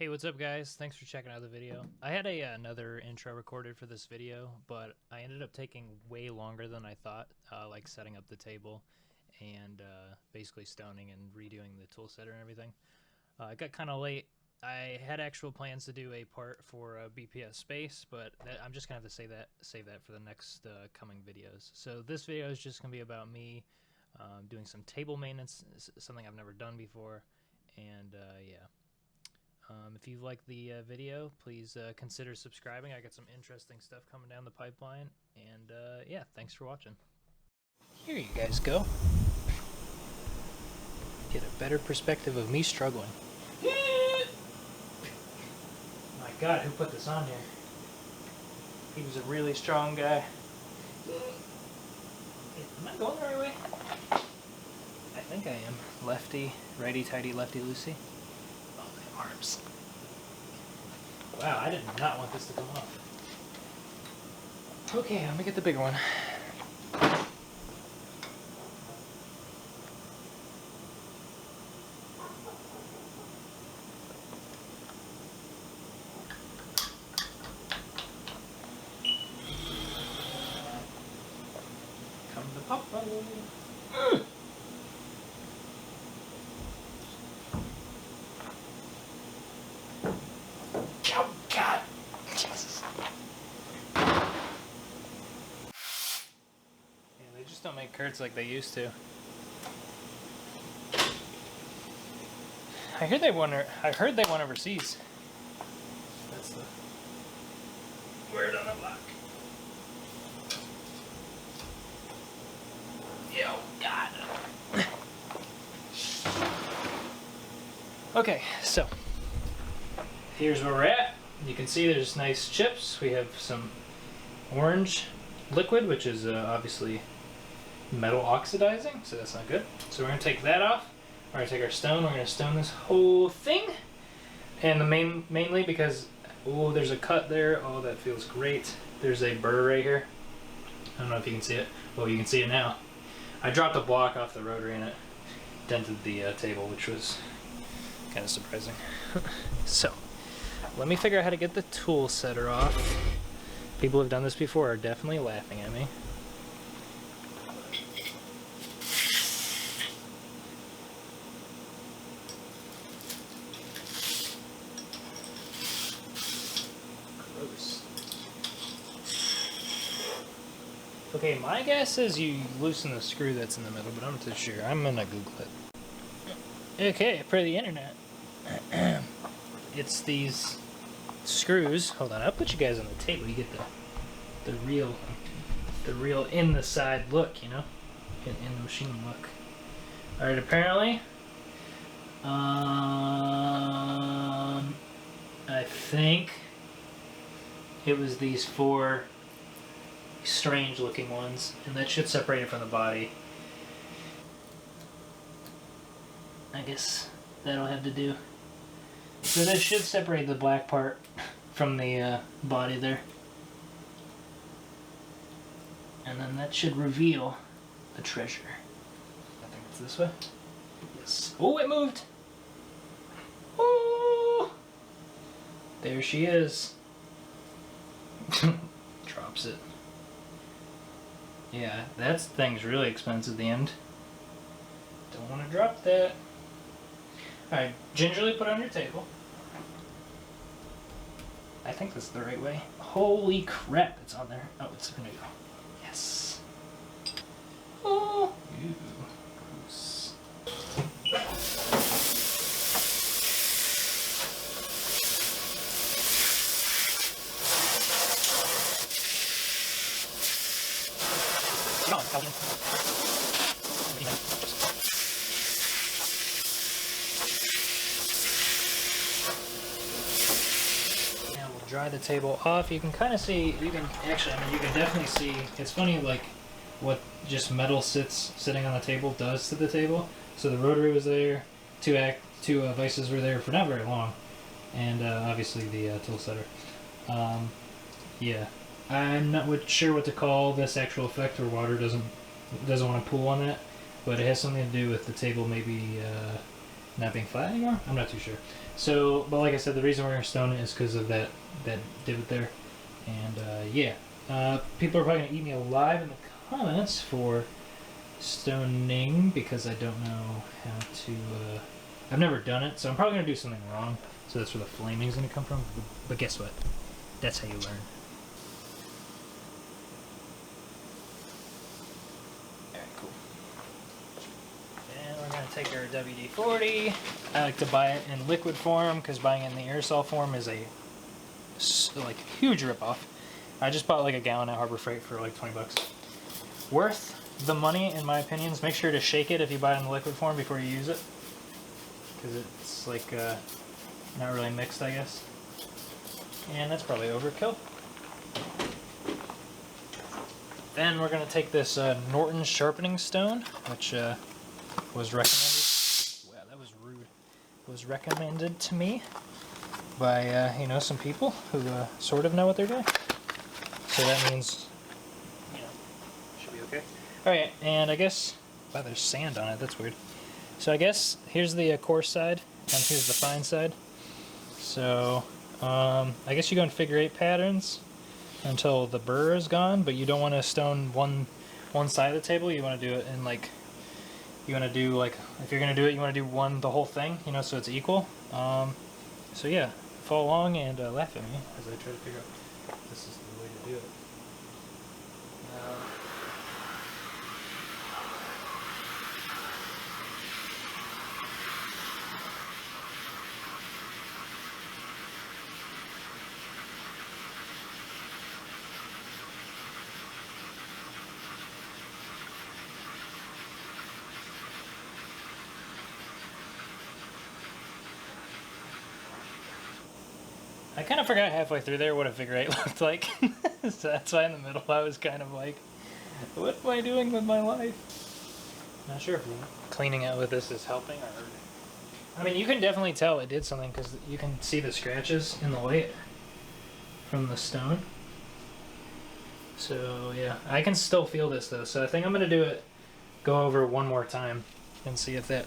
Hey, what's up guys? Thanks for checking out the video. I had another intro recorded for this video, but I ended up taking way longer than I thought, like setting up the table and basically stoning and redoing the tool setter and everything. It got kind of late. I had actual plans to do a part for BPS Space, but I'm just going to have to save that for the next coming videos. So this video is just going to be about me doing some table maintenance, something I've never done before, and yeah. If you like the video, please consider subscribing. I got some interesting stuff coming down the pipeline. And yeah, thanks for watching. Here you guys go. Get a better perspective of me struggling. My God, who put this on here? He was a really strong guy. Am I going the right way? I think I am. Lefty, righty-tighty, lefty-loosey. Arms. Wow, I did not want this to come off. Okay, let me get the bigger one. Come to Papa. Don't make curds like they used to. I heard they won overseas. That's the word on the block. Yo, God. Okay, so here's where we're at. You can see there's nice chips. We have some orange liquid, which is obviously metal oxidizing, so that's not good. So we're going to take that off. We're going to take our stone. We're going to stone this whole thing. And mainly because, oh, there's a cut there. Oh, that feels great. There's a burr right here. I don't know if you can see it. Well, you can see it now. I dropped a block off the rotary and it dented the table, which was kind of surprising. So, let me figure out how to get the tool setter off. People who have done this before are definitely laughing at me. Okay, my guess is you loosen the screw that's in the middle, but I'm not too sure. I'm gonna Google it. Okay, per the internet, it's these screws. Hold on, I'll put you guys on the table. You get the real in the side look, you know, in the machine look. All right, apparently, I think it was these four strange looking ones, and that should separate it from the body. I guess that'll have to do. So this should separate the black part from the body there. And then that should reveal the treasure. I think it's this way. Yes. Oh, it moved! Oh! There she is. Drops it. Yeah, that thing's really expensive at the end. Don't want to drop that. Alright, gingerly put it on your table. I think this is the right way. Holy crap, it's on there. Oh, it's gonna go. Yes. Oh. Ew. Gross. Now we'll dry the table off. You can kind of see, you can definitely see, it's funny like what just metal sitting on the table does to the table. So the rotary was there, two vices were there for not very long, and obviously the tool setter. Yeah. I'm not sure what to call this actual effect, or water doesn't want to pool on that, but it has something to do with the table maybe not being flat anymore? I'm not too sure. So, but like I said, the reason we're going to stone it is because of that divot there. And yeah, people are probably going to eat me alive in the comments for stoning because I don't know how to, I've never done it, so I'm probably going to do something wrong. So that's where the flaming is going to come from. But guess what? That's how you learn. Alright, cool. And we're going to take our WD-40. I like to buy it in liquid form because buying it in the aerosol form is a like huge ripoff. I just bought like a gallon at Harbor Freight for like 20 bucks. Worth the money in my opinion. Make sure to shake it if you buy it in the liquid form before you use it. Because it's like not really mixed, I guess. And that's probably overkill. Then we're going to take this Norton sharpening stone, which was recommended. Wow, that was rude. It was recommended to me by you know, some people who sort of know what they're doing. So that means, you know, should be okay. All right, and I guess wow, there's sand on it. That's weird. So I guess here's the coarse side, and here's the fine side. So I guess you go in figure 8 patterns until the burr is gone, but you don't want to stone one side of the table. You want to do it in like, you want to do like, if you're going to do it, you want to do the whole thing, you know, so it's equal. So yeah, follow along and laugh at me as I try to figure out if this is the way to do it. I kind of forgot halfway through there what a figure 8 looked like. So that's why in the middle I was kind of like, what am I doing with my life? Not sure if cleaning it with this is helping or... I mean, you can definitely tell it did something because you can see the scratches in the light from the stone. So yeah, I can still feel this though. So I think I'm going to do it, go over one more time and see if that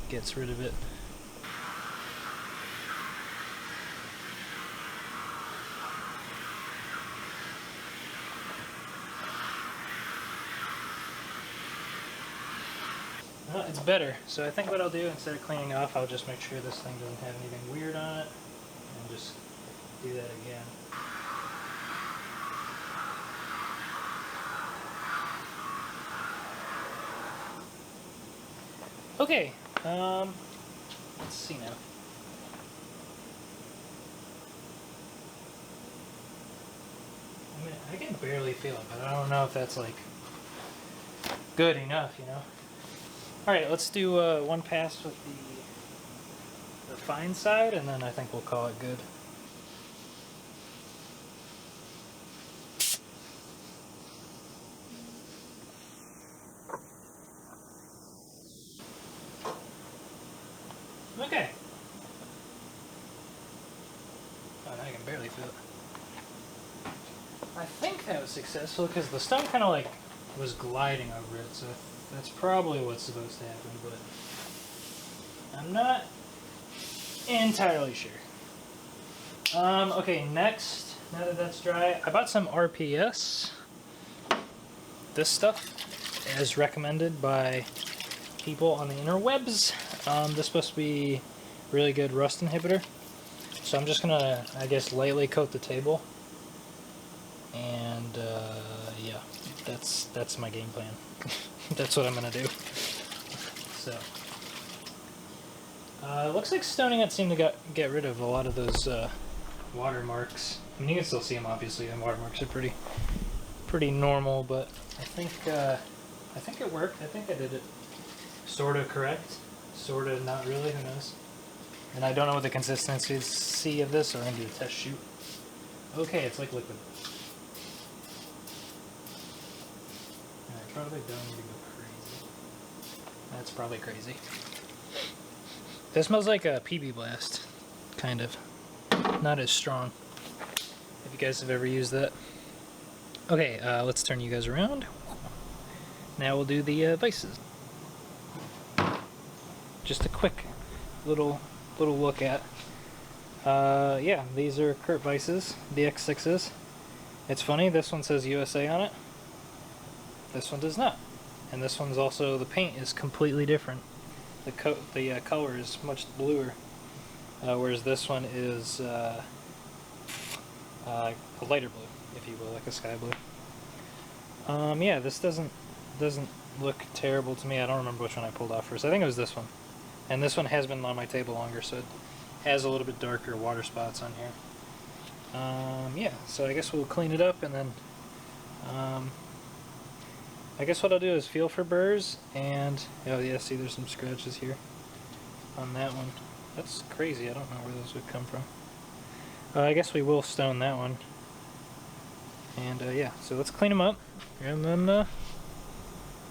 gets rid of it. Well, it's better. So I think what I'll do, instead of cleaning off, I'll just make sure this thing doesn't have anything weird on it, and just do that again. Okay, let's see now. I mean, I can barely feel it, but I don't know if that's like good enough, you know? Alright, let's do one pass with the fine side, and then I think we'll call it good. Okay. Oh, I can barely feel it. I think that was successful because the stone kind of like was gliding over it, so that's probably what's supposed to happen, but I'm not entirely sure. Okay, next, now that that's dry, I bought some RPS. This stuff, as recommended by people on the interwebs. This is supposed to be really good rust inhibitor. So I'm just gonna, I guess, lightly coat the table. And yeah, that's my game plan. That's what I'm gonna do. So, looks like stoning it seemed to get rid of a lot of those watermarks. I mean, you can still see them obviously, and watermarks are pretty normal. But I think it worked. I think I did it sort of correct, sort of not really. Who knows? And I don't know what the consistency of this, so I'm gonna do a test shoot. Okay, it's like liquid. Probably don't need to go crazy. That's probably crazy. That smells like a PB Blast, kind of. Not as strong. If you guys have ever used that. Okay, let's turn you guys around. Now we'll do the vices. just a quick little look at. Yeah, these are Kurt Weiss's, the X6s. It's funny, this one says USA on it. This one does not. And this one's also, the paint is completely different. The color is much bluer, whereas this one is a lighter blue, if you will, like a sky blue. Yeah, this doesn't look terrible to me. I don't remember which one I pulled off first. I think it was this one. And this one has been on my table longer, so it has a little bit darker water spots on here. Yeah, so I guess we'll clean it up, and then I guess what I'll do is feel for burrs, and oh yeah, see there's some scratches here on that one. That's crazy, I don't know where those would come from. I guess we will stone that one. And yeah, so let's clean them up, and then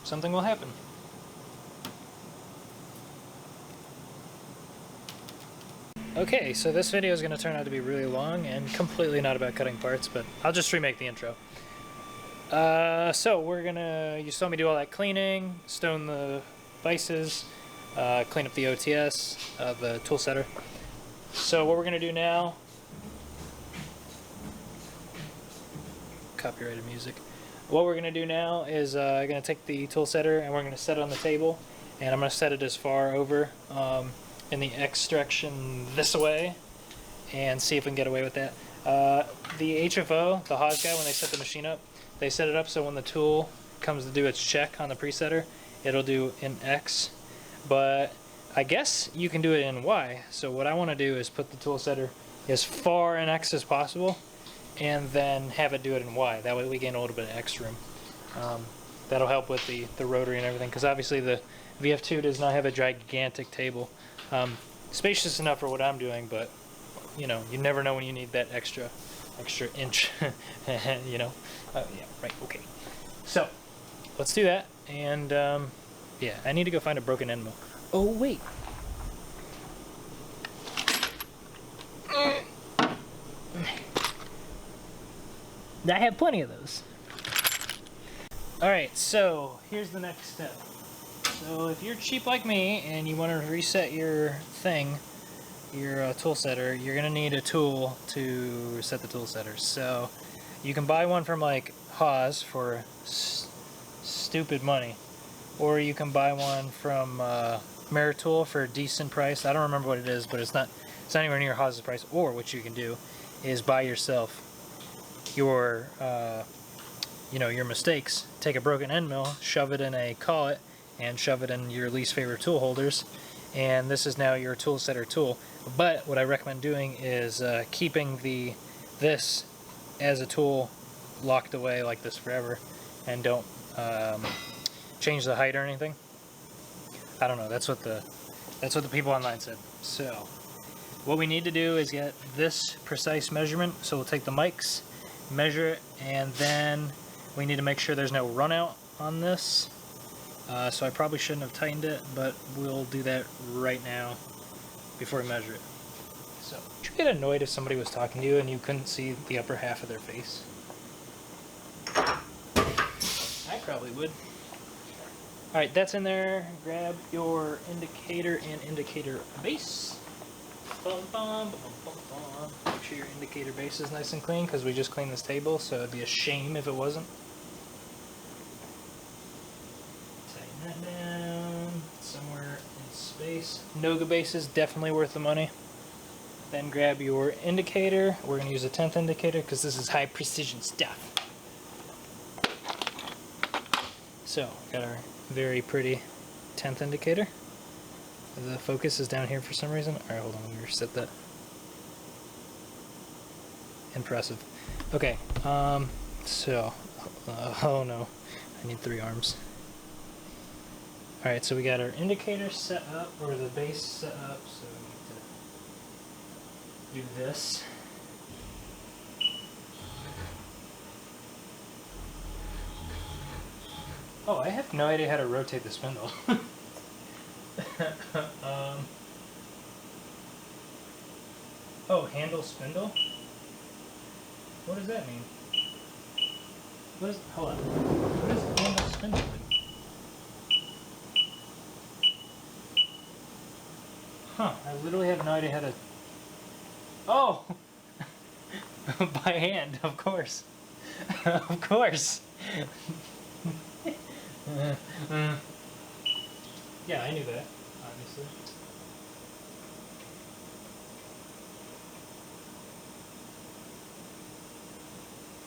something will happen. Okay, so this video is going to turn out to be really long and completely not about cutting parts, but I'll just remake the intro. So we're gonna, you saw me do all that cleaning, stone the vices, clean up the OTS, the tool setter. So what we're gonna do now, copyrighted music. What we're gonna do now is I'm gonna take the tool setter and we're gonna set it on the table, and I'm gonna set it as far over in the X direction this way, and see if we can get away with that. The HFO, the Haas guy, when they set the machine up, they set it up so when the tool comes to do its check on the presetter, it'll do in X, but I guess you can do it in Y. So what I want to do is put the tool setter as far in X as possible, and then have it do it in Y. That way we gain a little bit of X room. That'll help with the rotary and everything, because obviously the VF2 does not have a gigantic table. Spacious enough for what I'm doing, but you know, you never know when you need that extra inch. You know, yeah, right, okay. So let's do that, and yeah, I need to go find a broken end mill. Oh wait, I have plenty of those. Alright, so here's the next step. So if you're cheap like me and you want to reset your thing, your tool setter, you're going to need a tool to reset the tool setter. So you can buy one from like Haas for stupid money, or you can buy one from Meritool for a decent price. I don't remember what it is, but it's not anywhere near Haas's price. Or what you can do is buy yourself your you know, your mistakes. Take a broken end mill, shove it in a collet, and shove it in your least favorite tool holders, and this is now your tool setter tool. But what I recommend doing is keeping this as a tool locked away like this forever, and don't change the height or anything. I don't know, that's what the people online said. So what we need to do is get this precise measurement. So we'll take the mics, measure it, and then we need to make sure there's no run out on this. So I probably shouldn't have tightened it, but we'll do that right now before we measure it. So, would you get annoyed if somebody was talking to you and you couldn't see the upper half of their face? I probably would. Alright, that's in there. Grab your indicator and indicator base. Bum, bum, bum, bum, bum. Make sure your indicator base is nice and clean, because we just cleaned this table, so it'd be a shame if it wasn't. That down somewhere in space. Noga base is definitely worth the money. Then grab your indicator. We're going to use a 10th indicator because this is high precision stuff. So, got our very pretty 10th indicator. The focus is down here for some reason. Alright, hold on, let me reset that. Impressive. Okay, so, oh no, I need 3 arms. Alright, so we got our indicator set up, or the base set up, so we need to do this. Oh, I have no idea how to rotate the spindle. Oh, handle spindle? What does that mean? Hold on. What does handle spindle mean? Huh, I literally have no idea how to... Oh! By hand, of course. Of course. Yeah, I knew that, obviously.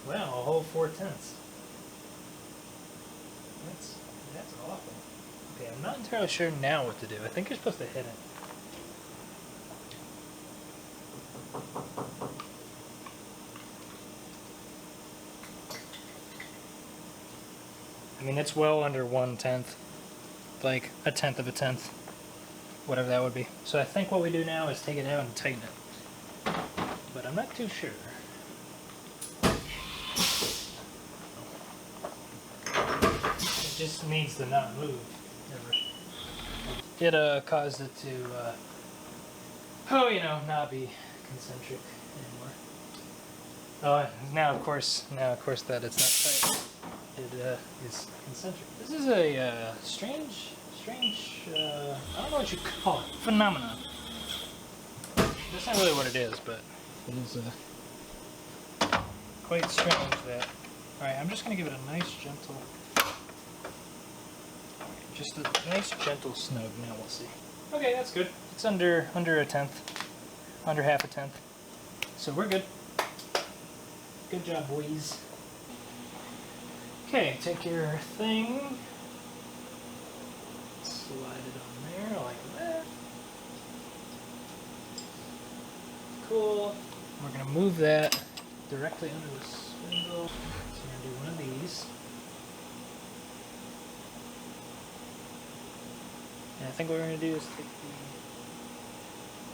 Wow, a whole 4/10. That's awful. Okay, I'm not entirely sure now what to do. I think you're supposed to hit it. I mean, it's well under 1/10, like a tenth of a tenth, whatever that would be. So I think what we do now is take it out and tighten it, but I'm not too sure. It just needs to not move ever. It caused it to, not be concentric anymore. Oh, now of course that it's not tight. It is concentric. This is a strange, I don't know what you call it, phenomenon. That's not really what it is, but it is quite strange that... Alright, I'm just going to give it a nice gentle... Just a nice gentle snug, now we'll see. Okay, that's good. It's under a tenth, under half a tenth. So we're good. Good job, boys. Okay, take your thing, slide it on there like that. Cool. We're going to move that directly under the spindle. So we're going to do one of these. And I think what we're going to do is take the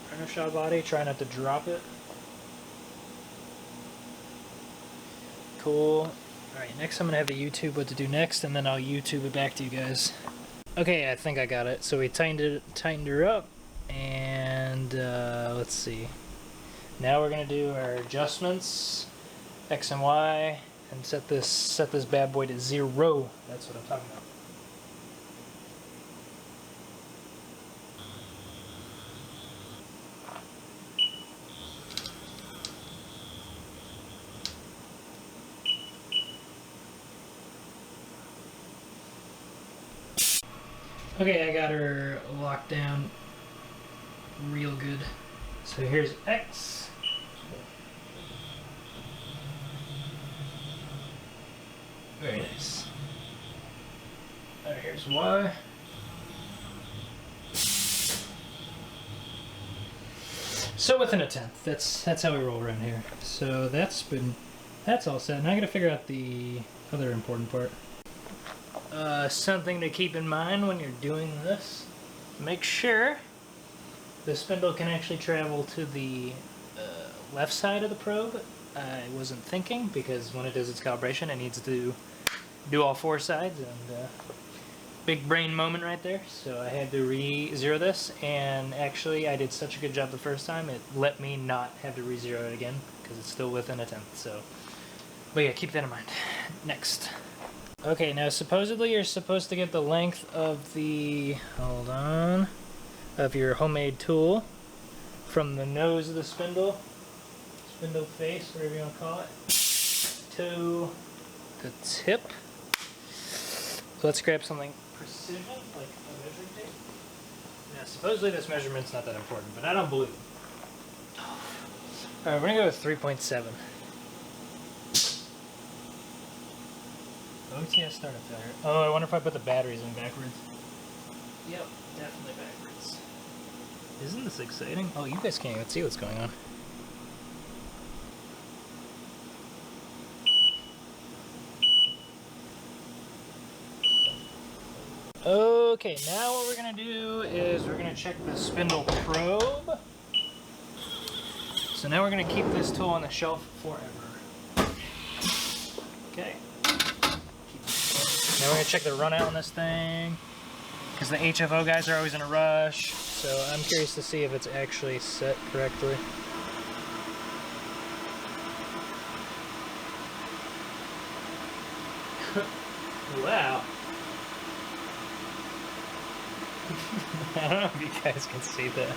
printer shot body, try not to drop it. Cool. Alright, next I'm going to have to YouTube what to do next, and then I'll YouTube it back to you guys. Okay, I think I got it. So we tightened her up, and let's see. Now we're going to do our adjustments, X and Y, and set this bad boy to 0. That's what I'm talking about. Okay, I got her locked down real good. So here's X. Very nice. Alright, here's Y. So within a tenth. That's how we roll around here. So that's all set. Now I gotta figure out the other important part. Something to keep in mind when you're doing this, make sure the spindle can actually travel to the left side of the probe. I wasn't thinking, because when it does its calibration it needs to do all 4 sides, and big brain moment right there. So I had to re-zero this, and actually I did such a good job the first time it let me not have to re-zero it again, because it's still within a tenth. So, but yeah, keep that in mind. Next. Okay, now supposedly you're supposed to get the length of the, of your homemade tool from the nose of the spindle face, whatever you want to call it, to the tip. Let's grab something precision, like a measuring tape. Now supposedly this measurement's not that important, but I don't believe it. Alright, we're going to go with 3.7. OTS startup failure. Oh, I wonder if I put the batteries in backwards. Yep, definitely backwards. Isn't this exciting? Oh, you guys can't even see what's going on. Okay, now what we're going to do is we're going to check the spindle probe. So now we're going to keep this tool on the shelf forever. Okay. Now we're going to check the run out on this thing, because the HFO guys are always in a rush, so I'm curious to see if it's actually set correctly. Wow. I don't know if you guys can see that,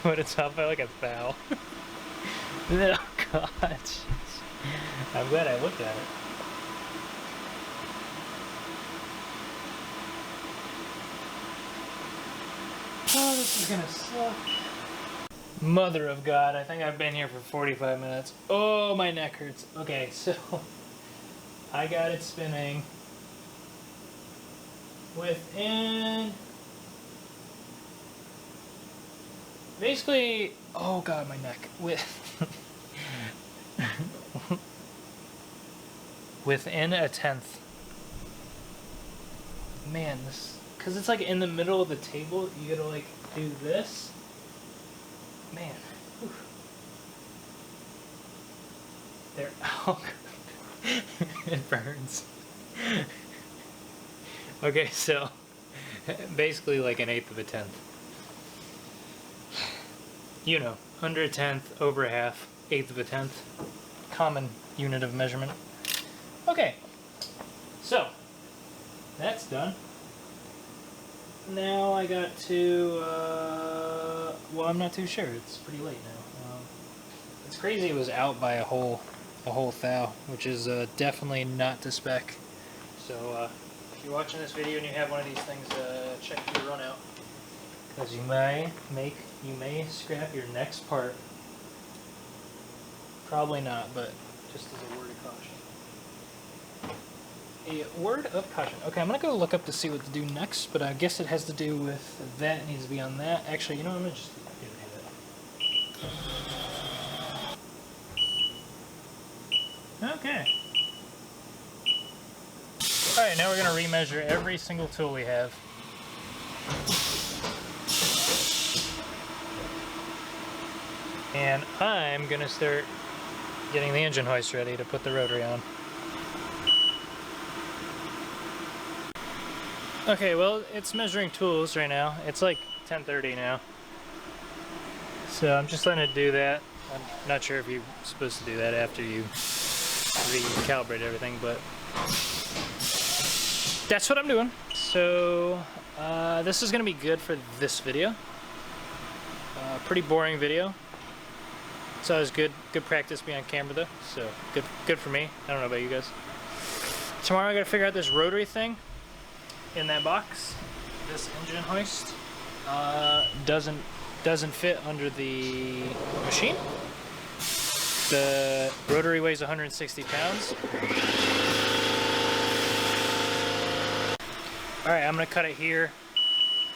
but it's off by like a thou. Oh god, jeez. I'm glad I looked at it. Oh, this is gonna suck. Mother of God, I think I've been here for 45 minutes. Oh, my neck hurts. Okay, so I got it spinning within basically, oh God, my neck. Within a tenth. Man, this, because it's like in the middle of the table, you gotta like do this. Man. Whew. There. Oh, it burns. Okay, so basically like an eighth of a tenth. You know, under a tenth, over a half, eighth of a tenth. Common unit of measurement. Okay, so that's done. Now I got to, well, I'm not too sure. It's pretty late now. It's crazy it was out by a whole thou, which is definitely not to spec. So if you're watching this video and you have one of these things, check your run out, because you may scrap your next part. Probably not, but just as a word of caution. A word of caution. Okay, I'm gonna go look up to see what to do next, but I guess it has to do with that. It needs to be on that. Actually, you know what? I'm gonna just do that. Okay. Alright, now we're gonna remeasure every single tool we have. And I'm gonna start getting the engine hoist ready to put the rotary on. Okay, well, it's measuring tools right now. It's like 10:30 now. So I'm just letting it do that. I'm not sure if you're supposed to do that after you recalibrate everything, but that's what I'm doing. So this is gonna be good for this video. Pretty boring video. It's always good practice being on camera though, so good for me. I don't know about you guys. Tomorrow I gotta figure out this rotary thing in that box. This engine hoist doesn't fit under the machine. The rotary weighs 160 pounds. Alright, I'm gonna cut it here.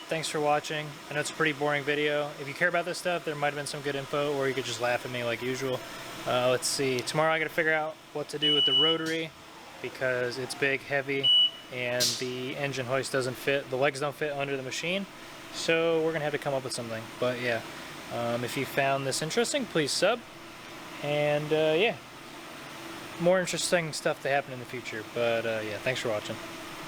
Thanks for watching. I know it's a pretty boring video. If you care about this stuff, there might have been some good info, or you could just laugh at me like usual. Let's see. Tomorrow I gotta figure out what to do with the rotary, because it's big, heavy, and the engine hoist doesn't fit. The legs don't fit under the machine, so we're gonna have to come up with something. But yeah, if you found this interesting, please sub. And yeah, more interesting stuff to happen in the future. But yeah, thanks for watching.